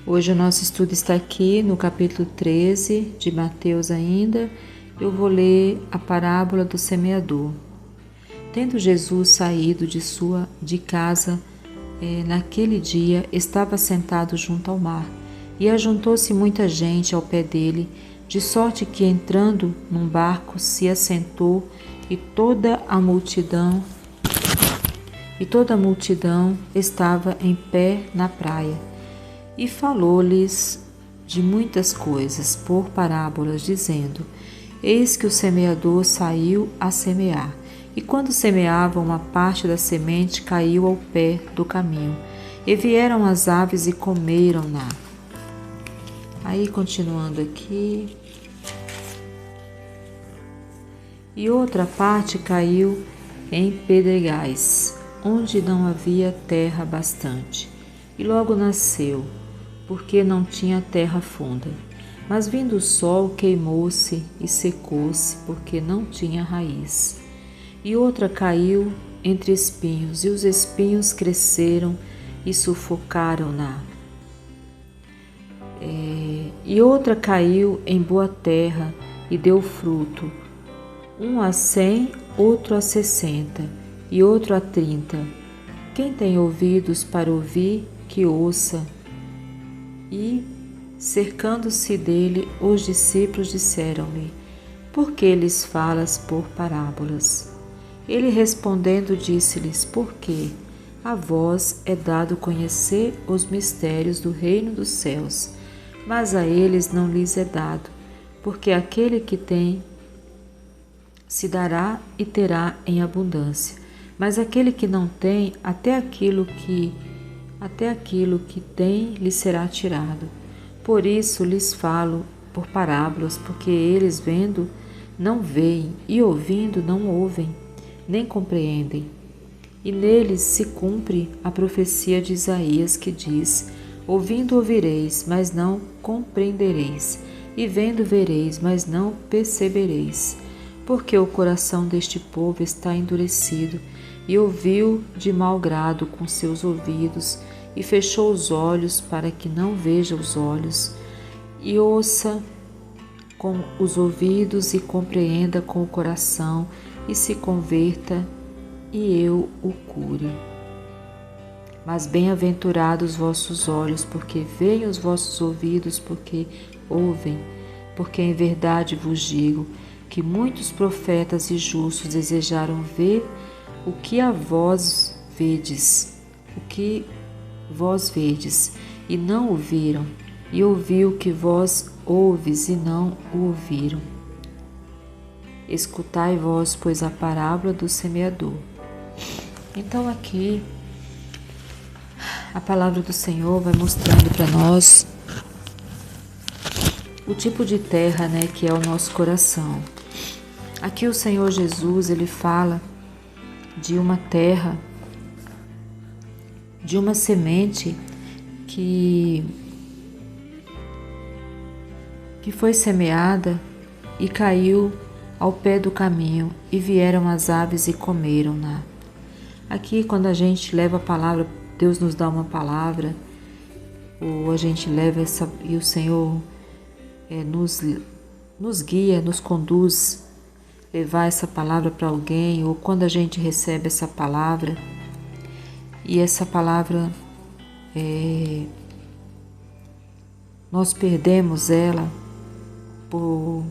Hoje o nosso estudo está aqui no capítulo 13 de Mateus ainda. Eu vou ler a parábola do semeador. Tendo Jesus saído de casa, naquele dia estava sentado junto ao mar, e ajuntou-se muita gente ao pé dele, de sorte que, entrando num barco, se assentou, e toda a multidão estava em pé na praia. E falou-lhes de muitas coisas por parábolas, dizendo: Eis que o semeador saiu a semear. E quando semeava, uma parte da semente caiu ao pé do caminho, e vieram as aves e comeram-na. Aí, continuando aqui. E outra parte caiu em pedregais, onde não havia terra bastante, e logo nasceu, porque não tinha terra funda. Mas vindo o sol, queimou-se e secou-se, porque não tinha raiz. E outra caiu entre espinhos, e os espinhos cresceram e sufocaram-na. E outra caiu em boa terra e deu fruto, um a 100, outro a 60, e outro a 30. Quem tem ouvidos para ouvir, que ouça. E, cercando-se dele, os discípulos disseram-lhe: Por que lhes falas por parábolas? Ele respondendo disse-lhes: Porque a vós é dado conhecer os mistérios do reino dos céus, mas a eles não lhes é dado, porque aquele que tem se dará e terá em abundância, mas aquele que não tem, até aquilo que tem lhe será tirado. Por isso lhes falo por parábolas, porque eles vendo não veem, e ouvindo não ouvem, nem compreendem. E neles se cumpre a profecia de Isaías, que diz: Ouvindo ouvireis, mas não compreendereis, e vendo vereis, mas não percebereis. Porque o coração deste povo está endurecido, e ouviu de mau grado com seus ouvidos, e fechou os olhos para que não veja os olhos, e ouça com os ouvidos, e compreenda com o coração, e se converta, e eu o cure. Mas bem-aventurados os vossos olhos, porque veem, os vossos ouvidos, porque ouvem. Porque em verdade vos digo que muitos profetas e justos desejaram ver o que vós vedes, e não o viram, e ouvi o que vós ouves, e não o ouviram. Escutai vós, pois, a parábola do semeador. Então aqui a palavra do Senhor vai mostrando para nós o tipo de terra, que é o nosso coração. Aqui o Senhor Jesus, ele fala de uma terra, de uma semente que foi semeada e caiu ao pé do caminho, e vieram as aves e comeram-na. Aqui, quando a gente leva a palavra, Deus nos dá uma palavra, ou a gente leva e o Senhor nos guia, nos conduz, levar essa palavra para alguém, ou quando a gente recebe essa palavra, e essa palavra nós perdemos ela por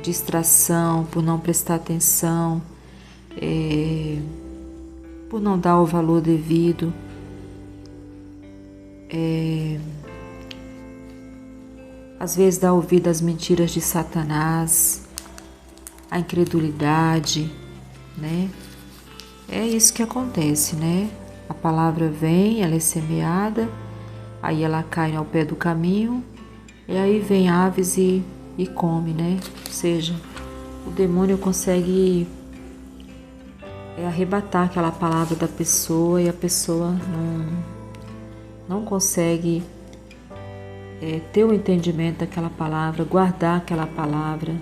distração, por não prestar atenção, por não dar o valor devido, às vezes dá ouvido às mentiras de Satanás, a incredulidade, É isso que acontece, A palavra vem, ela é semeada, aí ela cai ao pé do caminho, e aí vem aves e come, Ou seja, o demônio consegue arrebatar aquela palavra da pessoa, e a pessoa não consegue ter o entendimento daquela palavra, guardar aquela palavra,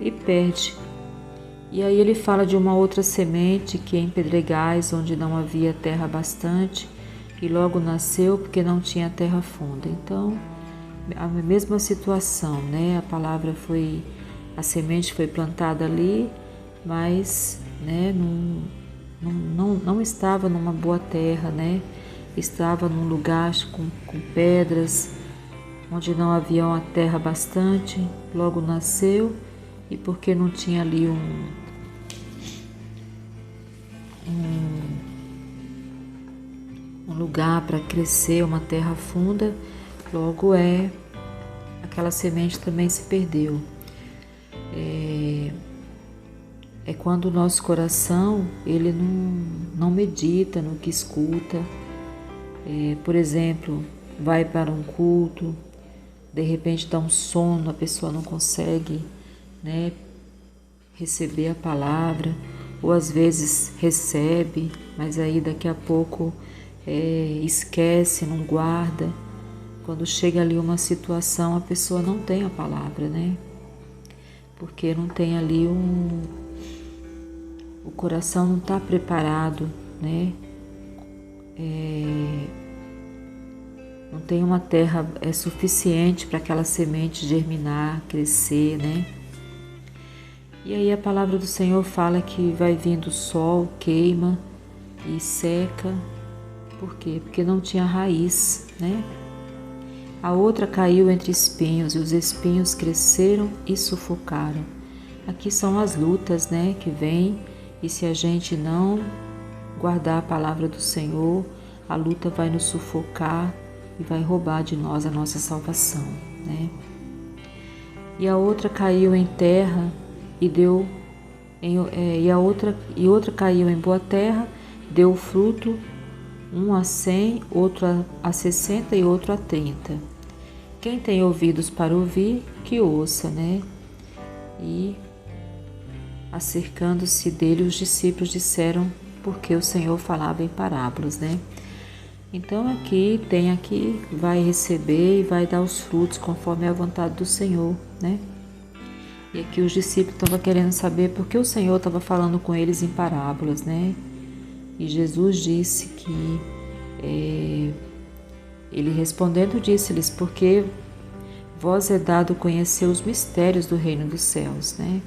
E perde. E aí ele fala de uma outra semente que é em pedregais, onde não havia terra bastante, e logo nasceu porque não tinha terra funda. Então, a mesma situação, né? A semente foi plantada ali, mas, né, não estava numa boa terra, né? Estava num lugar com pedras, onde não havia uma terra bastante, logo nasceu, e porque não tinha ali um lugar para crescer, uma terra funda, logo aquela semente também se perdeu. É quando o nosso coração ele não medita no que escuta. Por exemplo, vai para um culto, de repente dá um sono, a pessoa não consegue, né, receber a palavra, ou às vezes recebe, mas aí daqui a pouco esquece, não guarda. Quando chega ali uma situação, a pessoa não tem a palavra, né? Porque não tem ali o coração não está preparado, né? Não tem uma terra suficiente para aquela semente germinar, crescer, né? E aí a palavra do Senhor fala que vai vindo o sol, queima e seca. Por quê? Porque não tinha raiz, né? A outra caiu entre espinhos e os espinhos cresceram e sufocaram. Aqui são as lutas, né, que vêm, e se a gente não guardar a palavra do Senhor, a luta vai nos sufocar e vai roubar de nós a nossa salvação, né? E a outra caiu em terra e outra caiu em boa terra, deu fruto, um a 100, outro a 60 e outro a 30. Quem tem ouvidos para ouvir, que ouça, né? E acercando-se dele, os discípulos disseram, porque o Senhor falava em parábolas, né? Então aqui, vai receber e vai dar os frutos conforme a vontade do Senhor, né? E aqui os discípulos estavam querendo saber por que o Senhor estava falando com eles em parábolas, né? E Jesus disse que, ele respondendo disse-lhes, porque vós é dado conhecer os mistérios do reino dos céus, né?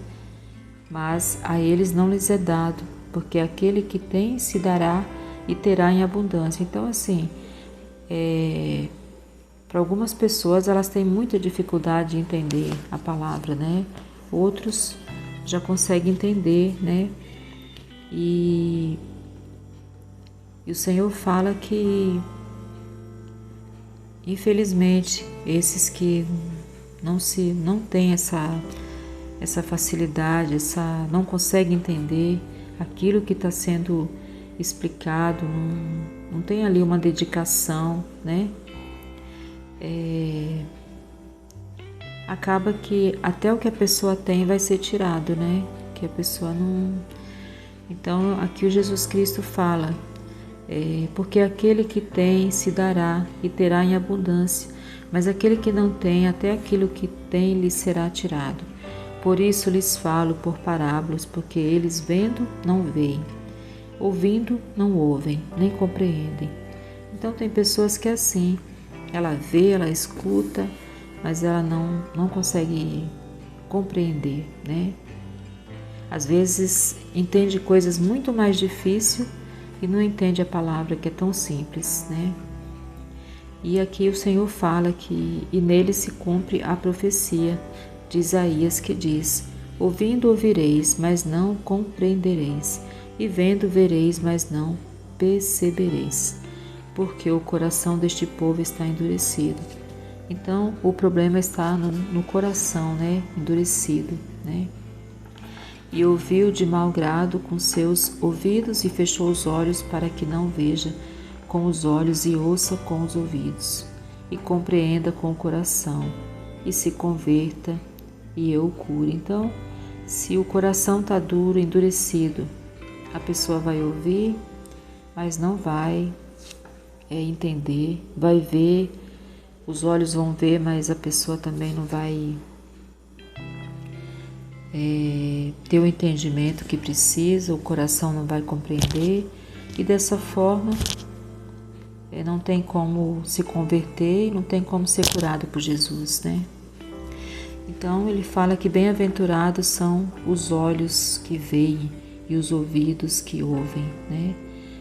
Mas a eles não lhes é dado, porque aquele que tem se dará e terá em abundância. Então, assim, para algumas pessoas elas têm muita dificuldade de entender a palavra, né? Outros já conseguem entender, né? E o Senhor fala que, infelizmente, esses que não têm essa facilidade, não conseguem entender aquilo que está sendo explicado, não tem ali uma dedicação, né? Acaba que até o que a pessoa tem vai ser tirado, né? Que a pessoa não... Então, aqui o Jesus Cristo fala, porque aquele que tem se dará e terá em abundância, mas aquele que não tem, até aquilo que tem lhe será tirado. Por isso lhes falo por parábolas, porque eles vendo não veem, ouvindo não ouvem, nem compreendem. Então tem pessoas que é assim, ela vê, ela escuta, mas ela não consegue compreender, né? Às vezes entende coisas muito mais difíceis e não entende a palavra que é tão simples, né? E aqui o Senhor fala e nele se cumpre a profecia de Isaías que diz, ouvindo ouvireis, mas não compreendereis, e vendo vereis, mas não percebereis, porque o coração deste povo está endurecido. Então, o problema está no coração, né? Endurecido, né? E ouviu de mau grado com seus ouvidos e fechou os olhos para que não veja com os olhos e ouça com os ouvidos, e compreenda com o coração, e se converta, e eu o cure. Então, se o coração está duro, endurecido, a pessoa vai ouvir, mas não vai entender, vai ver, os olhos vão ver, mas a pessoa também não vai ter o entendimento que precisa, o coração não vai compreender, e dessa forma não tem como se converter e não tem como ser curado por Jesus, né? Então ele fala que bem-aventurados são os olhos que veem e os ouvidos que ouvem, né?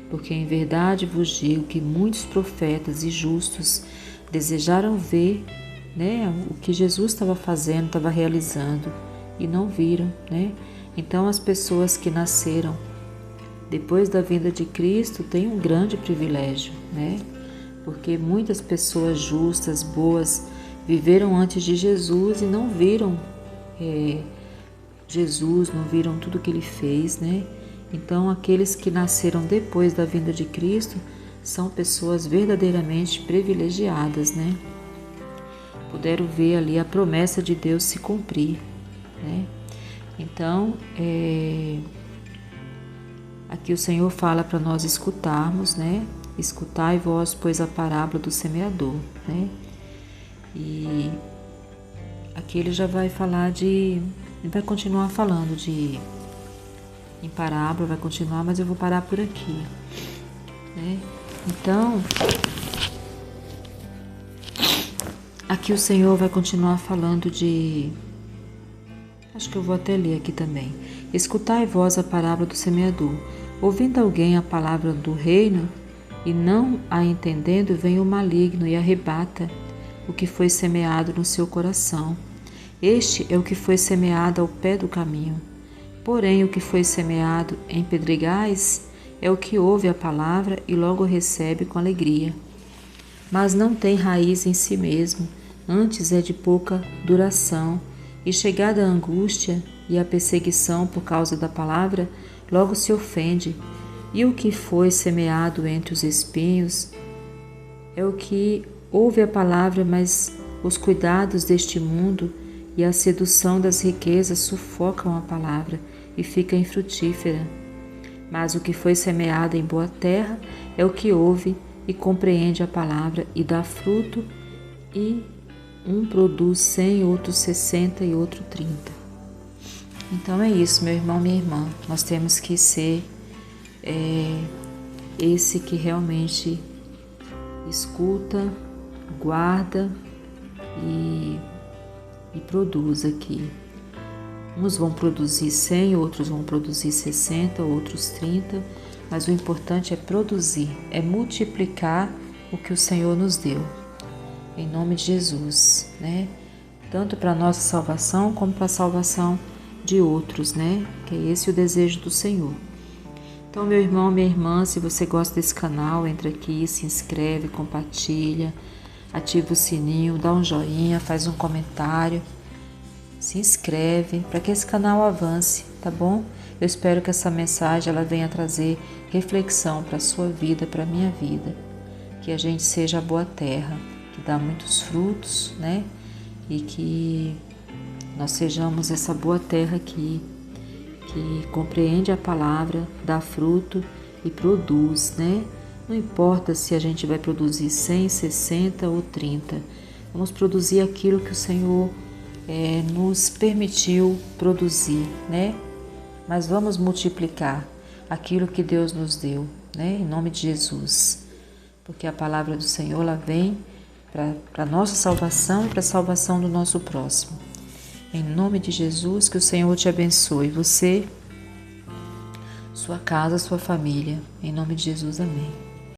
Porque em verdade vos digo que muitos profetas e justos desejaram ver, né, o que Jesus estava fazendo, estava realizando e não viram, né? Então as pessoas que nasceram depois da vinda de Cristo têm um grande privilégio, né? Porque muitas pessoas justas, boas, viveram antes de Jesus e não viram Jesus, não viram tudo que ele fez, né? Então, aqueles que nasceram depois da vinda de Cristo são pessoas verdadeiramente privilegiadas, né? Puderam ver ali a promessa de Deus se cumprir, né? Então, aqui o Senhor fala para nós escutarmos, né? Escutai vós, pois, a parábola do semeador, né? E aqui ele já vai falar ele vai continuar falando em parábola, vai continuar, mas eu vou parar por aqui, né? Então, aqui o Senhor vai continuar falando acho que eu vou até ler aqui também. Escutai vós a parábola do semeador. Ouvindo alguém a palavra do reino e não a entendendo, vem o maligno e arrebata o que foi semeado no seu coração. Este é o que foi semeado ao pé do caminho. Porém, o que foi semeado em pedregais é o que ouve a palavra e logo recebe com alegria. Mas não tem raiz em si mesmo, antes é de pouca duração, e chegada a angústia e a perseguição por causa da palavra, logo se ofende. E o que foi semeado entre os espinhos é o que ouve a palavra, mas os cuidados deste mundo e a sedução das riquezas sufocam a palavra e fica infrutífera. Mas o que foi semeado em boa terra é o que ouve e compreende a palavra e dá fruto, e um produz 100, outro 60 e outro 30. Então é isso, meu irmão, minha irmã. Nós temos que ser esse que realmente escuta, guarda e produz aqui. Uns vão produzir 100, outros vão produzir 60, outros 30, mas o importante é produzir, é multiplicar o que o Senhor nos deu, em nome de Jesus, né? Tanto para a nossa salvação como para a salvação de outros, né? Que é esse o desejo do Senhor. Então, meu irmão, minha irmã, se você gosta desse canal, entra aqui, se inscreve, compartilha, ativa o sininho, dá um joinha, faz um comentário, se inscreve para que esse canal avance, tá bom? Eu espero que essa mensagem ela venha trazer reflexão para a sua vida, para a minha vida, que a gente seja a boa terra, que dá muitos frutos, né? E que nós sejamos essa boa terra aqui, que compreende a palavra, dá fruto e produz, né? Não importa se a gente vai produzir 100, 60 ou 30. Vamos produzir aquilo que o Senhor nos permitiu produzir, né? Mas vamos multiplicar aquilo que Deus nos deu, né? Em nome de Jesus. Porque a palavra do Senhor, ela vem para a nossa salvação e para a salvação do nosso próximo. Em nome de Jesus, que o Senhor te abençoe. Você, sua casa, sua família. Em nome de Jesus, amém.